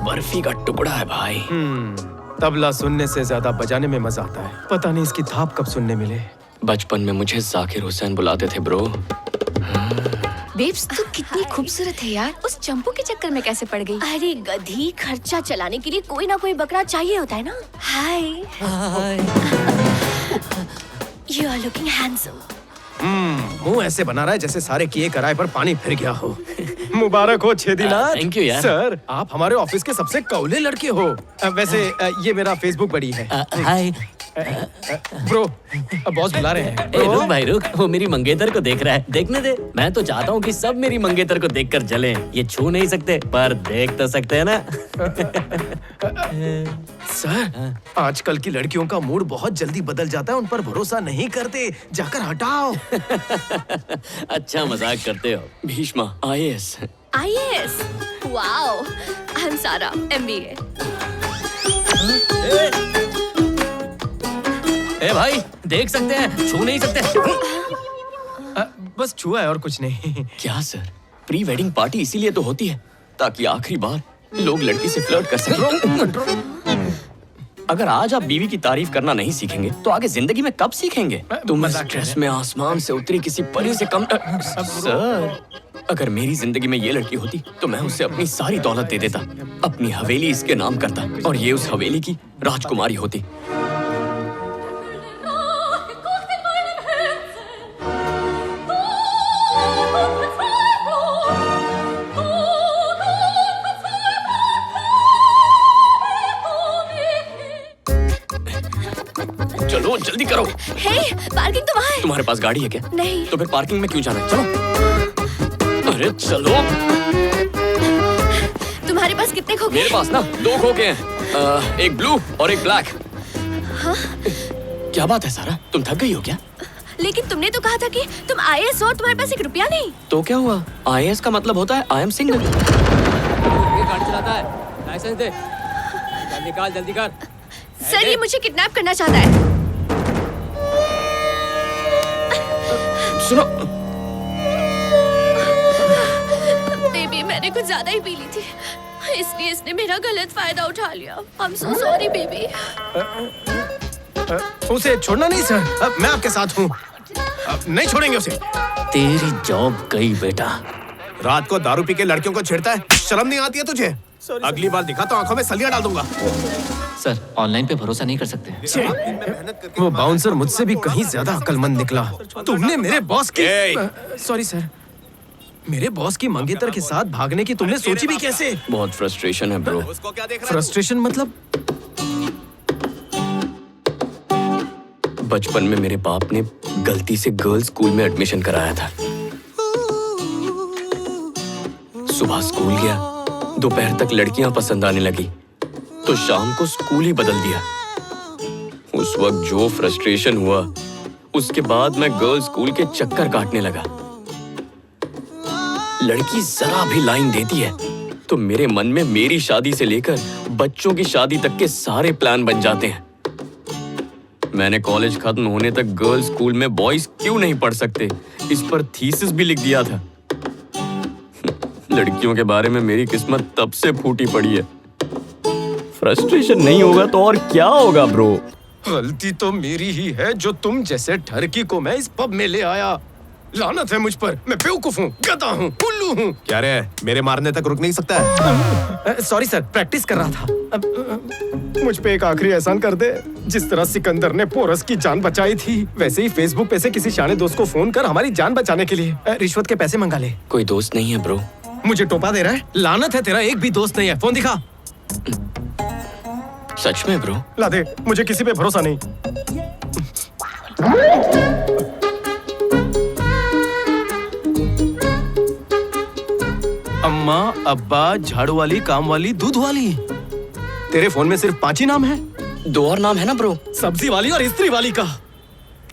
बर्फी का टुकड़ा है भाई। तबला सुनने से ज्यादा बजाने में मजा आता है। पता नहीं इसकी थाप कब सुनने मिले। बचपन में मुझे जाकिर हुसैन बुलाते थे ब्रो। बेब्स तू कितनी खूबसूरत है यार। उस चंपू के चक्कर में कैसे पड़ गई? अरे गधी, खर्चा चलाने के लिए कोई ना कोई बकरा चाहिए होता है ना। हाय, यू आर लुकिंग हैंडसम। मुंह ऐसे बना रहा है जैसे सारे किए कराए पर पानी फिर गया हो। मुबारक हो छेदीनाथ। थैंक यू यार। सर, आप हमारे ऑफिस के सबसे कौले लड़के हो। वैसे ये मेरा फेसबुक बड़ी है। हाय ब्रो, बॉस बुला रहे हैं। ए, रुक भाई रुक, वो मेरी मंगेतर को देख रहा है। देखने दे। मैं तो चाहता हूँ कि सब मेरी मंगेतर को देखकर जलें। ये छू नहीं सकते पर देख तो सकते हैं ना। सर, आजकल की लड़कियों का मूड बहुत जल्दी बदल जाता है। उन पर भरोसा नहीं करते। जाकर हटाओ। अच्छा मजाक करते हो। Bheeshma IAS। IAS, wow. I am सारा, MBA। ए भाई, देख सकते हैं, छू नहीं सकते। बस छुआ है और कुछ नहीं। क्या सर, प्री वेडिंग पार्टी इसीलिए तो होती है ताकि आखिरी बार लोग लड़की से फ्लर्ट कर सकें। अगर आज आप बीवी की तारीफ करना नहीं सीखेंगे तो आगे जिंदगी में कब सीखेंगे? तुम स्ट्रेस में आसमान से उतरी किसी परी से कम। सर, अगर मेरी जिंदगी में ये लड़की होती तो मैं उसे अपनी सारी दौलत दे देता, अपनी हवेली इसके नाम करता और ये उस हवेली की राजकुमारी होती। चलो जल्दी करो। हे, पार्किंग तो वहाँ है। तुम्हारे पास गाड़ी है क्या? नहीं। तो फिर पार्किंग में क्यों जाना है? चलो। अरे चलो। तुम्हारे पास कितने खोखे? मेरे पास ना 2 खोखे हैं, एक ब्लू और एक ब्लैक। हाँ? क्या बात है सारा, तुम थक गई हो क्या? लेकिन तुमने तो कहा था कि तुम IAS हो और तुम्हारे पास 1 रुपया नहीं। तो क्या हुआ? IAS का मतलब होता है आई एम सिंगल। गाड़ी चलाता है, लाइसेंस दे। जल्दी निकाल, जल्दी कर। सर, ये मुझे किडनैप करना चाहता है। सुनो, बेबी, मैंने कुछ ज्यादा ही पी ली थी, इसलिए इसने मेरा गलत फायदा उठा लिया। I am so sorry baby. उसे छोड़ना नहीं सर। मैं आपके साथ हूँ। नहीं छोड़ेंगे उसे। तेरी जॉब गई बेटा। रात को दारू पी के लड़कियों को छेड़ता है। शर्म नहीं आती है तुझे? अगली बार दिखा तो आंखों में सलियां डाल दूंगा। सर, ऑनलाइन पे भरोसा नहीं कर सकते। वो बाउंसर मुझसे भी कहीं ज्यादा अक्लमंद निकला। तुमने मेरे बॉस की सॉरी सर, मेरे बॉस की मंगेतर के साथ भागने की तुमने सोची भी कैसे? बहुत फ्रस्ट्रेशन है ब्रो। फ्रस्ट्रेशन मतलब? बचपन में मेरे बाप ने गलती से गर्ल्स स्कूल में एडमिशन कराया था। सुबह स्कूल गया, दोपहर तक लड़कियां पसंद आने लगी तो शाम को स्कूल ही बदल दिया। उस वक्त जो फ्रस्ट्रेशन हुआ, उसके बाद मैं गर्ल्स स्कूल के चक्कर काटने लगा। लड़की जरा भी लाइन देती है तो मेरे मन में मेरी शादी से लेकर बच्चों की शादी तक के सारे प्लान बन जाते हैं। मैंने कॉलेज खत्म होने तक गर्ल्स स्कूल में बॉयज क्यों नहीं पढ़ सकते, इस पर थीसिस भी लिख दिया था। लड़कियों के बारे में मेरी किस्मत तब से फूटी पड़ी है। फ्रस्ट्रेशन नहीं होगा तो और क्या होगा ब्रो? गलती तो मेरी ही है जो तुम जैसे ठरकी को मैं इस पब में ले आया। लानत है मुझ पर। मैं बेवकूफ हूँ, गधा हूँ, उल्लू हूँ। क्या रे, मेरे मारने तक रुक नहीं सकता है? सॉरी सर, प्रैक्टिस कर रहा था। मुझ पे एक आखिरी एहसान कर दे। जिस तरह सिकंदर ने पोरस की जान बचाई थी, वैसे ही फेसबुक पे से किसी शाने दोस्त को फोन कर हमारी जान बचाने के लिए रिश्वत के पैसे मंगा ले। कोई दोस्त नहीं है ब्रो। मुझे टोपा दे रहा है? लानत है तेरा, एक भी दोस्त नहीं है। फोन दिखा। सच में ब्रो? ला दे, मुझे किसी पे भरोसा नहीं। अम्मा, अब्बा, झाड़ू वाली, काम वाली, दूध वाली। तेरे फोन में सिर्फ 5 ही नाम है? 2 और नाम है ना ब्रो। सब्जी वाली और इस्त्री वाली का।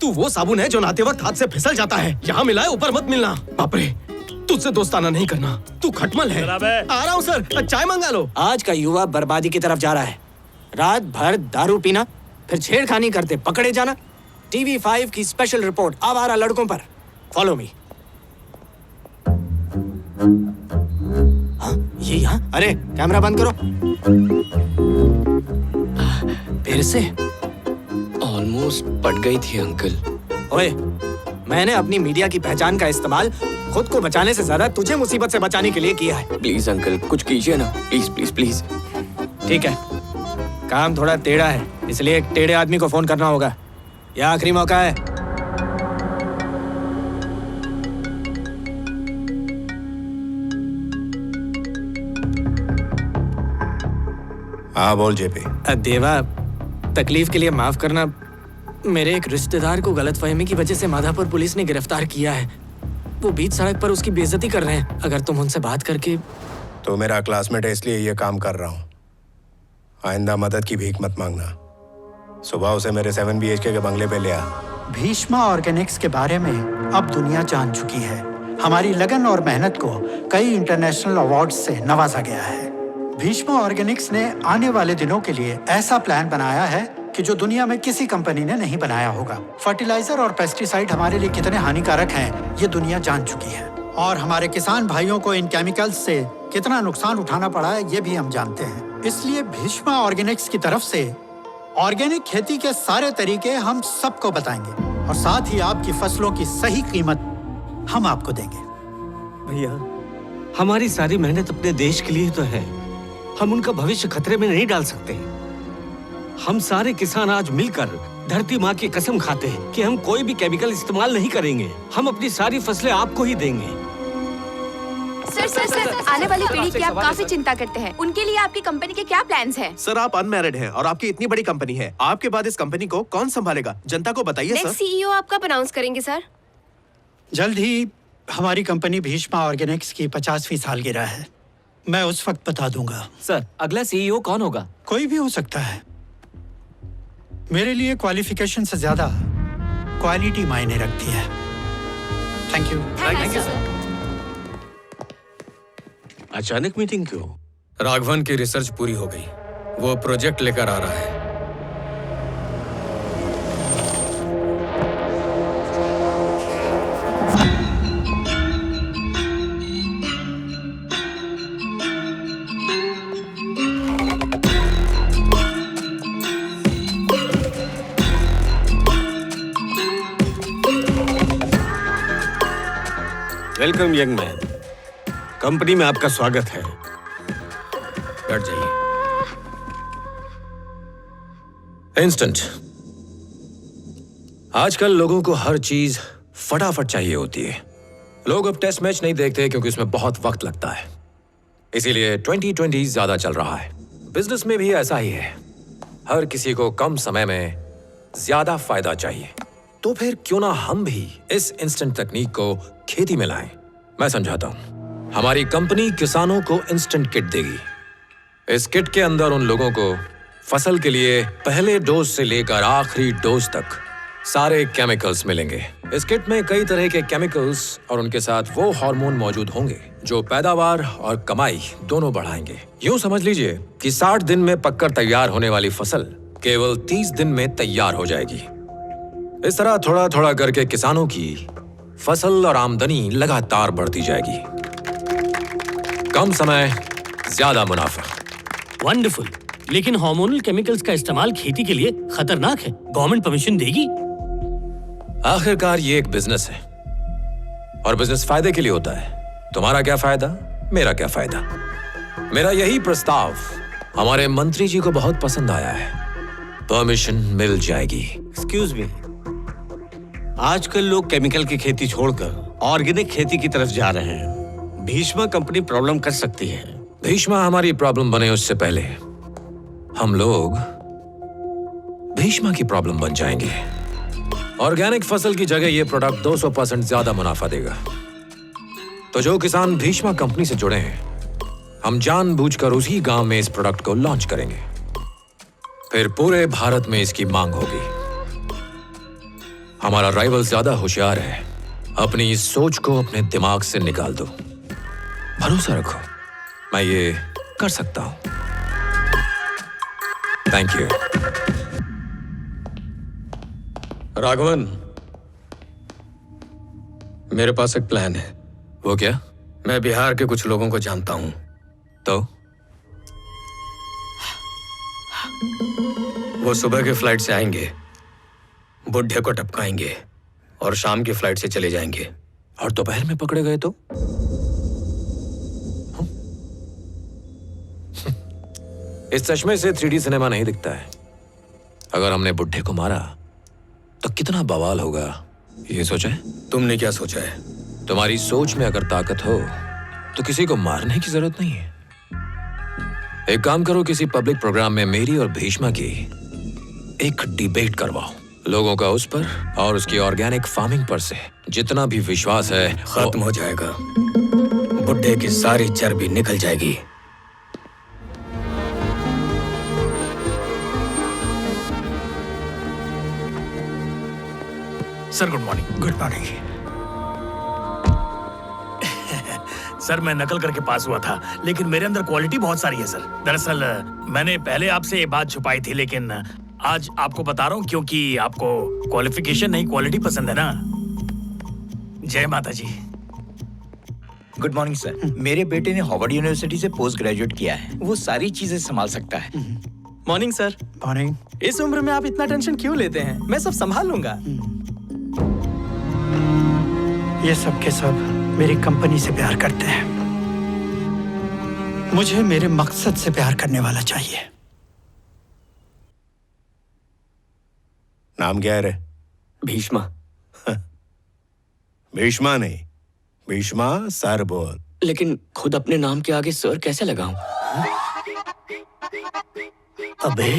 तू वो साबुन है जो नहाते वक्त हाथ से फिसल जाता है। यहाँ मिला है, ऊपर मत मिलना। बाप रे, तुझसे दोस्ताना नहीं करना, तू खटमल है। आ रहा हूँ सर, चाय मंगा लो। आज का युवा बर्बादी की तरफ जा रहा है। रात भर दारू पीना, फिर छेड़खानी करते पकड़े जाना। TV5 की स्पेशल रिपोर्ट आवारा लड़कों पर। Follow me. हाँ, ये यहाँ? अरे कैमरा बंद करो। फिर से ऑलमोस्ट पट गई थी अंकल। ओए, मैंने अपनी मीडिया की पहचान का इस्तेमाल खुद को बचाने से ज्यादा तुझे मुसीबत से बचाने के लिए किया है। प्लीज अंकल कुछ कीजिए ना, प्लीज प्लीज प्लीज। ठीक है, काम थोड़ा टेढ़ा है, इसलिए एक टेढ़े आदमी को फोन करना होगा। यह आखिरी मौका है। हाँ बोल जेपी। देवा, तकलीफ के लिए माफ करना। मेरे एक रिश्तेदार को गलतफहमी की वजह से माधापुर पुलिस ने गिरफ्तार किया है। वो बीच सड़क पर उसकी बेइज्जती कर रहे हैं। अगर तुम उनसे बात करके। तो मेरा क्लासमेट है इसलिए ये काम कर रहा हूँ। आइंदा मदद की भीख मत मांगना। सुबह उसे मेरे 7 BHK के बंगले पे ले आ। भीष्मा ऑर्गेनिक्स के बारे में अब दुनिया जान चुकी है। हमारी लगन और मेहनत को कई इंटरनेशनल अवार्ड से नवाजा गया है। भीष्मा ऑर्गेनिक्स ने आने वाले दिनों के लिए ऐसा प्लान बनाया है कि जो दुनिया में किसी कंपनी ने नहीं बनाया होगा। फर्टिलाइजर और पेस्टिसाइड हमारे लिए कितने हानिकारक हैं, ये दुनिया जान चुकी है। और हमारे किसान भाइयों को इन केमिकल्स से कितना नुकसान उठाना पड़ा है, ये भी हम जानते हैं। इसलिए भीष्मा ऑर्गेनिक्स की तरफ से ऑर्गेनिक खेती के सारे तरीके हम सबको बताएंगे और साथ ही आपकी फसलों की सही कीमत हम आपको देंगे। भैया, हमारी सारी मेहनत अपने देश के लिए तो है। हम उनका भविष्य खतरे में नहीं डाल सकते। हम सारे किसान आज मिलकर धरती माँ की कसम खाते हैं कि हम कोई भी केमिकल इस्तेमाल नहीं करेंगे। हम अपनी सारी फसलें आपको ही देंगे। सर, आने वाली पीढ़ी की आप काफी चिंता करते हैं। उनके लिए आपकी कंपनी के क्या प्लान्स हैं? सर, आप अनमैरिड हैं और आपकी इतनी बड़ी कंपनी है। आपके बाद इस कंपनी को कौन संभालेगा? जनता को बताइए सर। नेक्स्ट CEO आप कब अनाउंस करेंगे सर? जल्द ही हमारी कंपनी भीष्मा ऑर्गेनिक्स की 50वीं सालगिरह है। मैं उस वक्त बता दूंगा। सर, अगला CEO कौन होगा? कोई भी हो सकता है। मेरे लिए क्वालिफिकेशन से ज्यादा क्वालिटी मायने रखती है। Thank you. Thank you sir. अचानक मीटिंग क्यों? राघवन की रिसर्च पूरी हो गई, वो प्रोजेक्ट लेकर आ रहा है। वेलकम यंग मैन, कंपनी में आपका स्वागत है। बैठ जाइए। इंस्टेंट। आजकल लोगों को हर चीज फटाफट चाहिए होती है। लोग अब टेस्ट मैच नहीं देखते क्योंकि उसमें बहुत वक्त लगता है। इसीलिए 2020 ज्यादा चल रहा है। बिजनेस में भी ऐसा ही है। हर किसी को कम समय में ज्यादा फायदा चाहिए। तो फिर क्यों ना हम भी इस इंस्टेंट तकनीक को खेती में लाएं। मैं समझाता हूं। हमारी कंपनी किसानों को इंस्टेंट किट देगी। इस किट के अंदर उन लोगों को फसल के लिए पहले डोज से लेकर आखिरी डोज तक सारे केमिकल्स मिलेंगे। इस किट में कई तरह के केमिकल्स और उनके साथ वो हार्मोन मौजूद होंगे जो पैदावार और कमाई दोनों बढ़ाएंगे। यूं समझ लीजिए कि 60 दिन में पककर तैयार होने वाली फसल केवल 30 दिन में तैयार हो जाएगी। इस तरह थोड़ा थोड़ा करके किसानों की फसल और आमदनी लगातार बढ़ती जाएगी। कम समय, ज्यादा मुनाफा। वंडरफुल। लेकिन हार्मोनल केमिकल्स का इस्तेमाल खेती के लिए खतरनाक है। गवर्नमेंट परमिशन देगी? आखिरकार ये एक बिजनेस है और बिजनेस फायदे के लिए होता है। तुम्हारा क्या फायदा, मेरा क्या फायदा। मेरा यही प्रस्ताव हमारे मंत्री जी को बहुत पसंद आया है। परमिशन मिल जाएगी। एक्सक्यूज मी, आजकल लोग केमिकल की खेती छोड़कर ऑर्गेनिक खेती की तरफ जा रहे हैं। भीष्मा कंपनी प्रॉब्लम कर सकती है। भीष्मा हमारी प्रॉब्लम बने उससे पहले हम लोग भीष्मा की प्रॉब्लम बन जाएंगे। ऑर्गेनिक फसल की जगह ये प्रोडक्ट 200% ज्यादा मुनाफा देगा। तो जो किसान भीष्मा कंपनी से जुड़े हैं, हम जानबूझकर उसी गांव में इस प्रोडक्ट को लॉन्च करेंगे। फिर पूरे भारत में इसकी मांग होगी। हमारा राइवल ज्यादा होशियार है। अपनी इस सोच को अपने दिमाग से निकाल दो। भरोसा रखो, मैं ये कर सकता हूं। Thank you. राघवन, मेरे पास एक प्लान है। वो क्या? मैं बिहार के कुछ लोगों को जानता हूं। तो वो सुबह के फ्लाइट से आएंगे, बुढ़े को टपकाएंगे और शाम की फ्लाइट से चले जाएंगे। और दोपहर में पकड़े गए तो? इस चश्मे से 3D सिनेमा नहीं दिखता है। अगर हमने बुढ़े को मारा तो कितना बवाल होगा, ये सोचा है? तुमने क्या सोचा है? तुम्हारी सोच में अगर ताकत हो तो किसी को मारने की जरूरत नहीं है। एक काम करो, किसी पब्लिक प्रोग्राम में मेरी और भीष्मा की एक डिबेट करवाओ। लोगों का उस पर और उसकी ऑर्गेनिक फार्मिंग पर से जितना भी विश्वास है खत्म हो जाएगा। बुढ़े की सारी चर्बी निकल जाएगी। Sir good morning. Good morning. Sir मैं नकल करके पास हुआ था, लेकिन मेरे अंदर क्वालिटी बहुत सारी है सर। दरअसल मैंने पहले आपसे ये बात छुपाई थी, लेकिन आज आपको बता रहा हूँ क्योंकि आपको क्वालिफिकेशन नहीं क्वालिटी पसंद है ना। जय माता जी। Good morning sir. मेरे बेटे ने हार्वर्ड यूनिवर्सिटी से पोस्ट ग्रेजुएट किया है, वो सारी चीजें संभाल सकता है। Morning sir. मॉर्निंग। इस उम्र में आप इतना टेंशन क्यों लेते हैं? मैं सब संभाल लूंगा। ये सब के सब मेरी कंपनी से प्यार करते हैं। मुझे मेरे मकसद से प्यार करने वाला चाहिए। नाम क्या है रे? भीष्मा। भीष्मा नहीं, भीष्मा सर बोल। लेकिन खुद अपने नाम के आगे सर कैसे लगाऊं? अबे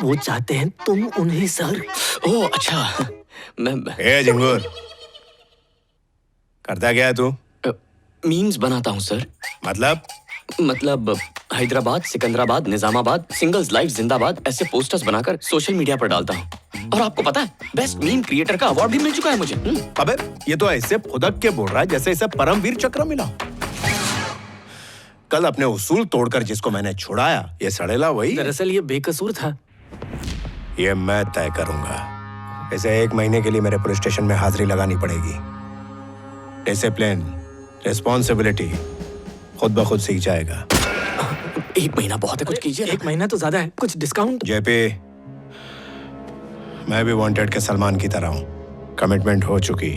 वो चाहते हैं तुम उन्हें सर। ओह अच्छा। मैं ए झिंगुर, करता क्या है तू? मीम्स बनाता हूँ सर। मतलब हैदराबाद, सिकंदराबाद, निजामाबाद, सिंगल्स लाइफ जिंदाबाद ऐसे पोस्टर्स बनाकर सोशल मीडिया पर डालता हूँ। और आपको पता है, बेस्ट मीम क्रिएटर का अवार्ड भी मिल चुका है मुझे। अबे ये तो ऐसे फुदक के बोल रहा है जैसे इसे परमवीर चक्र मिला। कल अपने उसूल तोड़कर जिसको मैंने छुड़ाया, ये सड़ेला वही। दरअसल ये बेकसूर था। ये मैं तय करूंगा। इसे 1 महीने के लिए मेरे पुलिस स्टेशन में हाजिरी लगानी पड़ेगी। डिसिप्लिन, रिस्पॉन्सिबिलिटी खुद ब खुद सीख जाएगा। 1 महीना बहुत है, कुछ कीजिए। 1 महीना तो ज्यादा है, कुछ डिस्काउंट। जेपी, मैं भी वांटेड के सलमान की तरह हूं। कमिटमेंट हो चुकी,